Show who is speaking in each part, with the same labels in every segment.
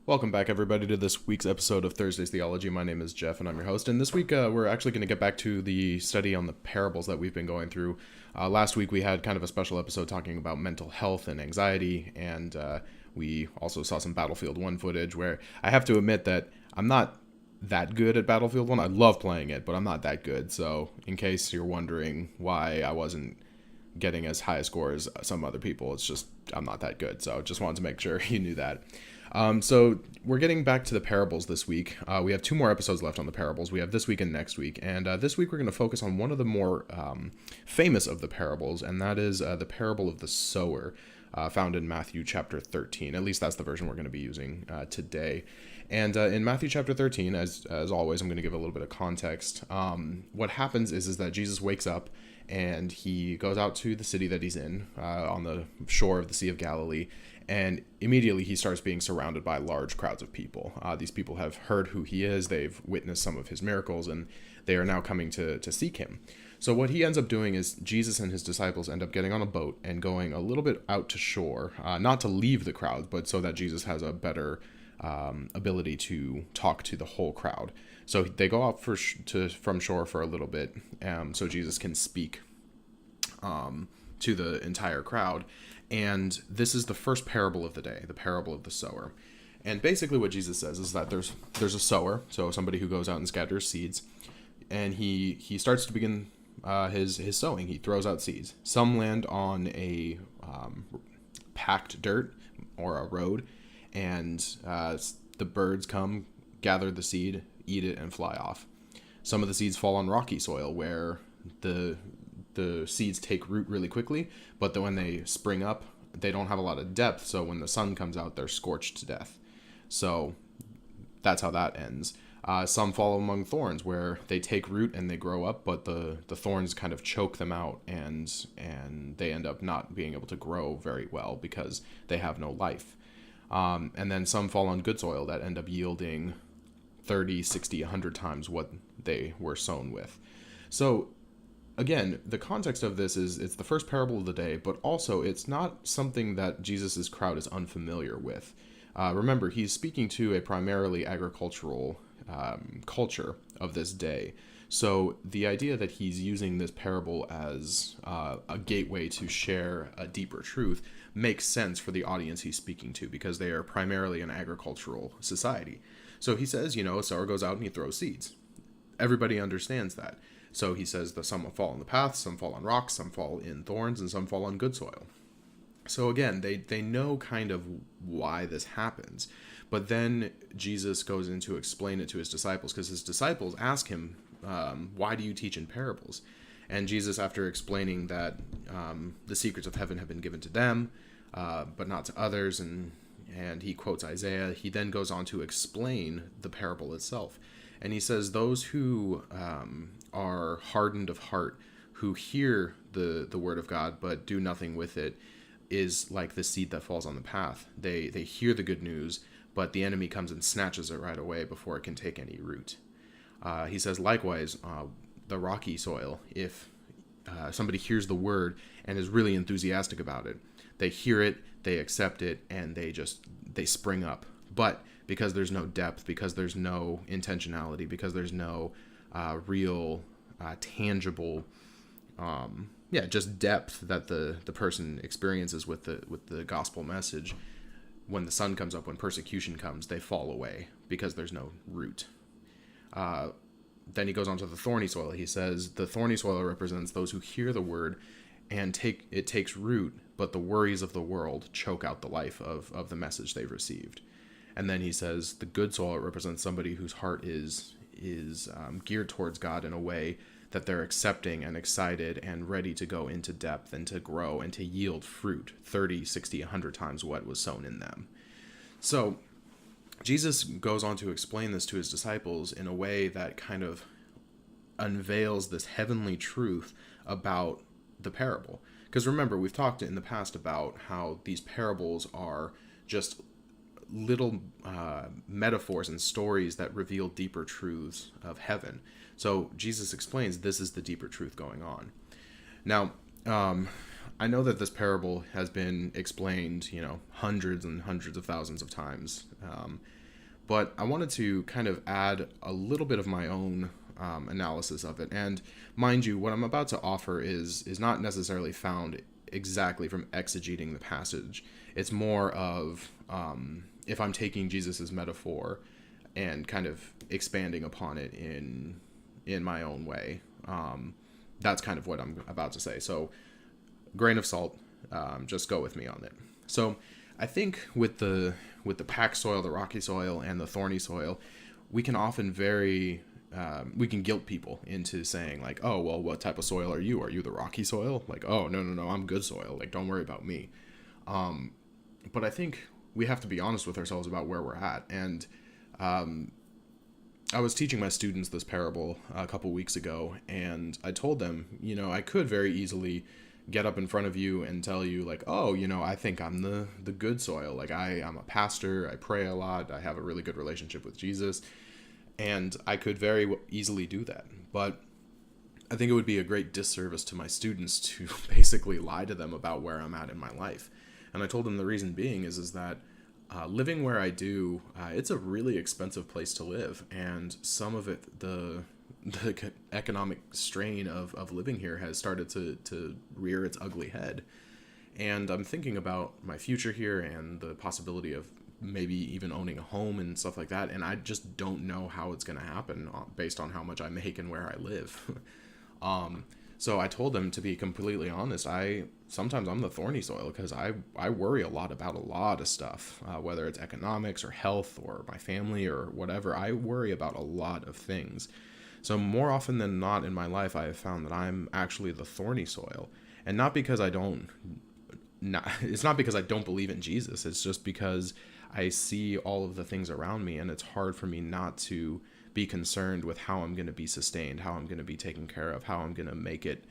Speaker 1: Welcome back, everybody, to this week's episode of Thursday's Theology. My name is Jeff, and I'm your host. And this week, we're actually going to get back to the study on the parables that we've been going through. Last week, we had kind of a special episode talking about mental health and anxiety, and we also saw some Battlefield 1 footage where I have to admit that I'm not that good at Battlefield 1. I love playing it, but I'm not that good. So, in case you're wondering why I wasn't getting as high a score as some other people, it's just I'm not that good. So, just wanted to make sure you knew that. So we're getting back to the parables this week. We have 2 more episodes left on the parables. We have this week and next week. And this week we're going to focus on one of the more famous of the parables, and that is the parable of the sower, found in Matthew chapter 13. At least that's the version we're going to be using today. And in Matthew chapter 13, as always, I'm going to give a little bit of context. What happens is that Jesus wakes up and he goes out to the city that he's in, on the shore of the Sea of Galilee, and immediately he starts being surrounded by large crowds of people. These people have heard who he is, they've witnessed some of his miracles, and they are now coming to seek him. So what he ends up doing is Jesus and his disciples end up getting on a boat and going a little bit out to shore, not to leave the crowd, but so that Jesus has a better ability to talk to the whole crowd. So they go out from shore for a little bit, so Jesus can speak to the entire crowd. And this is the first parable of the day, the parable of the sower. And basically what Jesus says is that there's a sower, so somebody who goes out and scatters seeds, and he starts to begin his sowing. He throws out seeds. Some land on a packed dirt or a road, and the birds come, gather the seed, eat it, and fly off. Some of the seeds fall on rocky soil where the seeds take root really quickly, but then when they spring up, they don't have a lot of depth, so when the sun comes out, they're scorched to death. So that's how that ends. Some fall among thorns, where they take root and they grow up, but the thorns kind of choke them out, and they end up not being able to grow very well because they have no life. And then some fall on good soil that end up yielding 30, 60, 100 times what they were sown with. So again, the context of this is it's the first parable of the day, but also it's not something that Jesus's crowd is unfamiliar with. Remember, he's speaking to a primarily agricultural culture of this day. So the idea that he's using this parable as a gateway to share a deeper truth makes sense for the audience he's speaking to, because they are primarily an agricultural society. So he says, a sower goes out and he throws seeds. Everybody understands that. So he says that some fall on the path, some fall on rocks, some fall in thorns, and some fall on good soil. So again, they know kind of why this happens. But then Jesus goes in to explain it to his disciples, because his disciples ask him, why do you teach in parables? And Jesus, after explaining that the secrets of heaven have been given to them, but not to others, and he quotes Isaiah, he then goes on to explain the parable itself. And he says those who are hardened of heart, who hear the word of God but do nothing with it, is like the seed that falls on the path. They hear the good news, but the enemy comes and snatches it right away before it can take any root. He says likewise, the rocky soil, if somebody hears the word and is really enthusiastic about it, they hear it, they accept it, and they spring up. But because there's no depth, because there's no intentionality, because there's no real tangible just depth that the person experiences with the gospel message, when the sun comes up, when persecution comes, they fall away because there's no root. Then he goes on to the thorny soil. He says the thorny soil represents those who hear the word and it takes root, but the worries of the world choke out the life of the message they've received. And then he says the good soil represents somebody whose heart is geared towards God in a way that they're accepting and excited and ready to go into depth and to grow and to yield fruit 30, 60, 100 times what was sown in them. So Jesus goes on to explain this to his disciples in a way that kind of unveils this heavenly truth about the parable. Because remember, we've talked in the past about how these parables are just little metaphors and stories that reveal deeper truths of heaven. So Jesus explains this is the deeper truth going on. Now, I know that this parable has been explained, hundreds and hundreds of thousands of times. But I wanted to kind of add a little bit of my own analysis of it. And mind you, what I'm about to offer is not necessarily found exactly from exegeting the passage. It's more of if I'm taking Jesus's metaphor and kind of expanding upon it in my own way. That's kind of what I'm about to say. So, grain of salt, just go with me on it. So, I think with the packed soil, the rocky soil, and the thorny soil, we can often we can guilt people into saying like, oh, well, what type of soil are you? Are you the rocky soil? Like, oh, no, I'm good soil. Like, don't worry about me. But I think we have to be honest with ourselves about where we're at. And I was teaching my students this parable a couple weeks ago, and I told them, I could very easily get up in front of you and tell you like, oh, I think I'm the good soil. Like I'm a pastor, I pray a lot, I have a really good relationship with Jesus, and I could very easily do that. But I think it would be a great disservice to my students to basically lie to them about where I'm at in my life. And I told them the reason being is that living where I do, it's a really expensive place to live, and some of it, the economic strain of living here has started to rear its ugly head. And I'm thinking about my future here and the possibility of maybe even owning a home and stuff like that, and I just don't know how it's going to happen based on how much I make and where I live. So I told them, to be completely honest, sometimes I'm the thorny soil because I worry a lot about a lot of stuff, whether it's economics or health or my family or whatever. I worry about a lot of things. So more often than not in my life, I have found that I'm actually the thorny soil, and it's not because I don't believe in Jesus. It's just because I see all of the things around me, and it's hard for me not to be concerned with how I'm going to be sustained, how I'm going to be taken care of, how I'm going to make it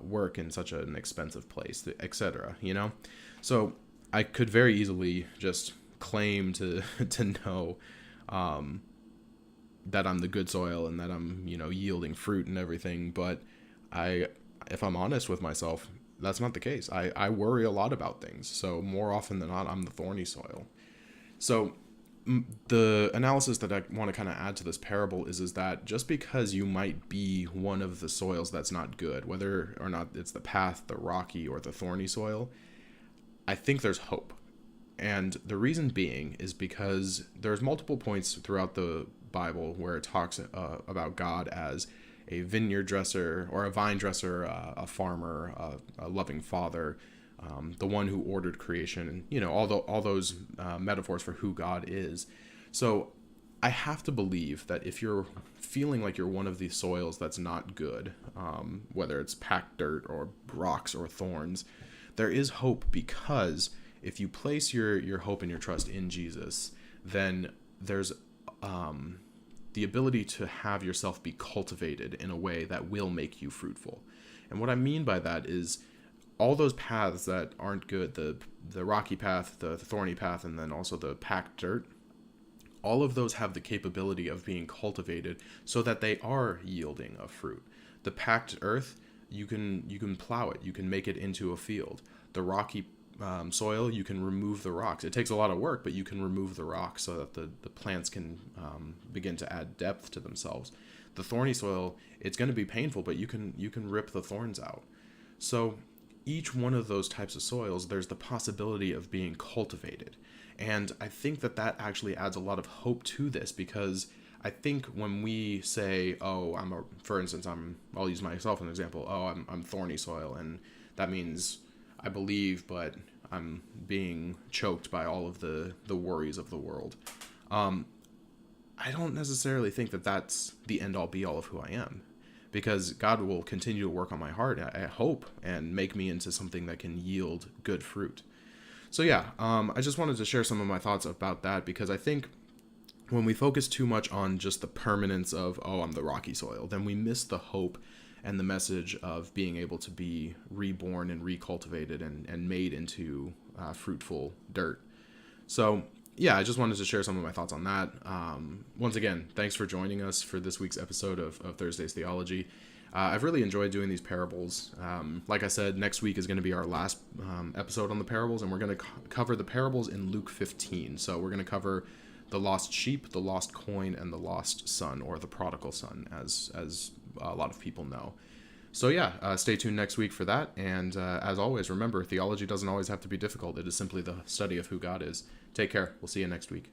Speaker 1: work in such an expensive place, etc. So I could very easily just claim to know that I'm the good soil and that I'm yielding fruit and everything. But if I'm honest with myself, that's not the case. I worry a lot about things. So more often than not, I'm the thorny soil. So the analysis that I want to kind of add to this parable is that just because you might be one of the soils that's not good, whether or not it's the path, the rocky, or the thorny soil, I think there's hope. And the reason being is because there's multiple points throughout the Bible where it talks about God as a vineyard dresser or a vine dresser, a farmer, a loving father, the one who ordered creation, all those metaphors for who God is. So I have to believe that if you're feeling like you're one of these soils that's not good, whether it's packed dirt or rocks or thorns, there is hope, because if you place your hope and your trust in Jesus, then there's the ability to have yourself be cultivated in a way that will make you fruitful. And what I mean by that is all those paths that aren't good, the rocky path, the thorny path, and then also the packed dirt, all of those have the capability of being cultivated so that they are yielding a fruit. The packed earth, you can plow it, you can make it into a field. The rocky soil, you can remove the rocks. It takes a lot of work, but you can remove the rocks so that the plants can begin to add depth to themselves. The thorny soil, it's going to be painful, but you can rip the thorns out. So each one of those types of soils, there's the possibility of being cultivated. And I think that actually adds a lot of hope to this, because I think when we say, oh, for instance, I'll use myself as an example. Oh, I'm thorny soil, and that means I believe, but I'm being choked by all of the worries of the world. I don't necessarily think that that's the end all be all of who I am, because God will continue to work on my heart, I hope, and make me into something that can yield good fruit. So yeah, I just wanted to share some of my thoughts about that, because I think when we focus too much on just the permanence of, oh, I'm the rocky soil, then we miss the hope and the message of being able to be reborn and recultivated and made into fruitful dirt. So yeah, I just wanted to share some of my thoughts on that. Once again, thanks for joining us for this week's episode of Thursday's Theology. I've really enjoyed doing these parables. Like I said, next week is going to be our last episode on the parables, and we're going to cover the parables in Luke 15. So we're going to cover the lost sheep, the lost coin, and the lost son, or the prodigal son, as a lot of people know. So yeah, stay tuned next week for that. And as always, remember, theology doesn't always have to be difficult. It is simply the study of who God is. Take care. We'll see you next week.